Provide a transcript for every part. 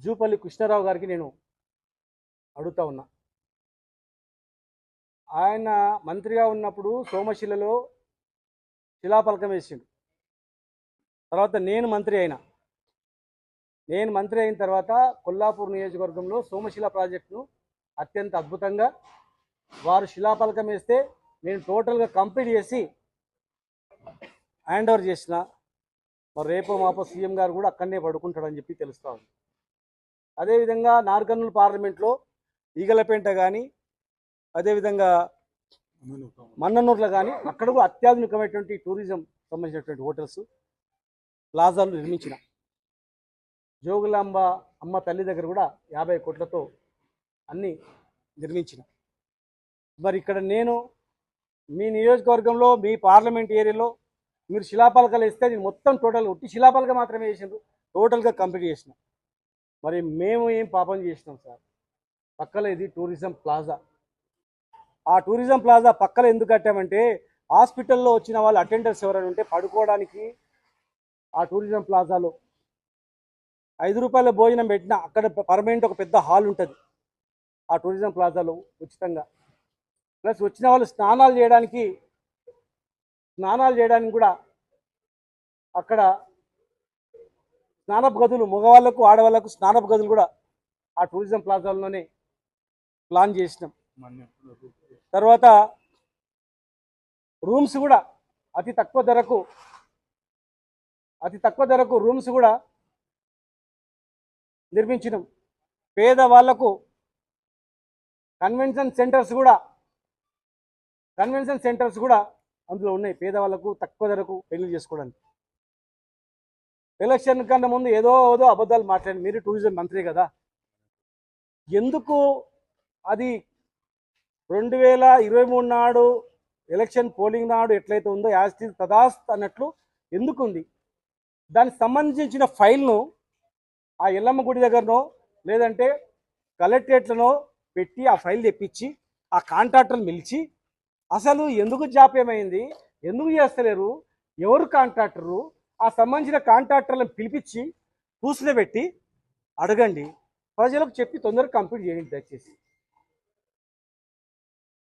జూపల్లి కృష్ణారావు గారికి నేను అడుగుతా ఉన్నా. ఆయన మంత్రిగా ఉన్నప్పుడు సోమశిలలో శిలాఫలకం వేసిండు. తర్వాత నేను మంత్రి అయిన తర్వాత కొల్లాపూర్ నియోజకవర్గంలో సోమశిల ప్రాజెక్టును అత్యంత అద్భుతంగా వారు శిలాఫలకం వేస్తే నేను టోటల్గా కంప్లీట్ చేసి హ్యాండ్ ఓవర్ చేసిన. మరి రేపో మాపో సీఎం గారు కూడా అక్కడనే పడుకుంటాడని చెప్పి తెలుస్తూ ఉంది. అదేవిధంగా నార్కర్నూలు పార్లమెంట్లో ఈగలపేంట కానీ అదేవిధంగా మన్ననూరులో కానీ అక్కడ కూడా అత్యాధునికమైనటువంటి టూరిజం సంబంధించినటువంటి హోటల్స్ ప్లాజాలు నిర్మించిన. జోగులాంబ అమ్మ తల్లి దగ్గర కూడా 50 కోట్లతో అన్నీ నిర్మించిన. మరి ఇక్కడ నేను మీ నియోజకవర్గంలో మీ పార్లమెంట్ ఏరియాలో మీరు శిలాపలకలు ఇస్తే నేను మొత్తం టోటల్గా ఉట్టి శిలాపలక మాత్రమే చేసినారు, టోటల్గా కంప్లీట్ చేసిన. మరి మేము ఏం పాపం చేసినాం సార్? పక్కలో ఇది టూరిజం ప్లాజా. ఆ టూరిజం ప్లాజా పక్కలో ఎందుకు కట్టామంటే హాస్పిటల్లో వచ్చిన వాళ్ళు అటెండర్స్ ఎవరైనా ఉంటే పడుకోవడానికి ఆ టూరిజం ప్లాజాలో 5 రూపాయల భోజనం పెట్టినా అక్కడ పర్మనెంట్ ఒక పెద్ద హాల్ ఉంటుంది ఆ టూరిజం ప్లాజాలో ఉచితంగా. ప్లస్ వచ్చిన వాళ్ళు స్నానాలు చేయడానికి కూడా అక్కడ స్నానపు గదులు, మగవాళ్ళకు ఆడవాళ్ళకు స్నానపు గదులు కూడా ఆ టూరిజం ప్లాజాలోనే ప్లాన్ చేసినాం. తర్వాత రూమ్స్ కూడా అతి తక్కువ ధరకు రూమ్స్ కూడా నిర్మించినాం. పేదవాళ్లకు కన్వెన్షన్ సెంటర్స్ కూడా అందులో ఉన్నాయి. పేదవాళ్లకు తక్కువ ధరకు పెళ్లి చేసుకోవడానికి. ఎలక్షన్ కన్నా ముందు ఏదో అబద్ధాలు మాట్లాడి మీరు టూరిజం మంత్రి కదా, ఎందుకు అది 2023 నాడు ఎలక్షన్ పోలింగ్ నాడు ఎట్లయితే ఉందో యాస్టిస్ తదాస్త్ అన్నట్లు ఎందుకు ఉంది? దానికి సంబంధించిన ఫైల్ను ఆ ఎల్లమ్మ గుడి దగ్గరనో లేదంటే కలెక్టరేట్లనో పెట్టి ఆ ఫైల్ తెప్పించి ఆ కాంట్రాక్టర్లు పిలిచి అసలు ఎందుకు జాప్యమైంది, ఎందుకు చేస్తలేరు, ఎవరు కాంట్రాక్టరు, ఆ సంబంధించిన కాంట్రాక్టర్లను పిలిపించి కూర్చునబెట్టి అడగండి, ప్రజలకు చెప్పి తొందరగా కంప్లీట్ చేయండి దయచేసి.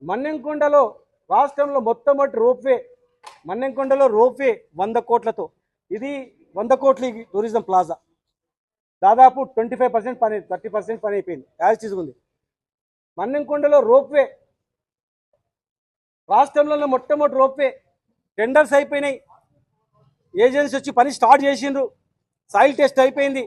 మన్నెంకొండలో రాష్ట్రంలో మొట్టమొదటి రోప్వే, మన్నెంకొండలో రోప్వే 100 కోట్లతో, ఇది 100 కోట్ల టూరిజం ప్లాజా. దాదాపు 25% పని, 30% పని అయిపోయింది, యాజ్ తీసుకుంది. మన్నెంకొండలో రోప్వే రాష్ట్రంలో మొట్టమొదటి రోప్వే, టెండర్స్ అయిపోయినాయి, ఏజెన్సీ వచ్చి పని స్టార్ట్ చేసిండ్రు, సాయిల్ టెస్ట్ అయిపోయింది.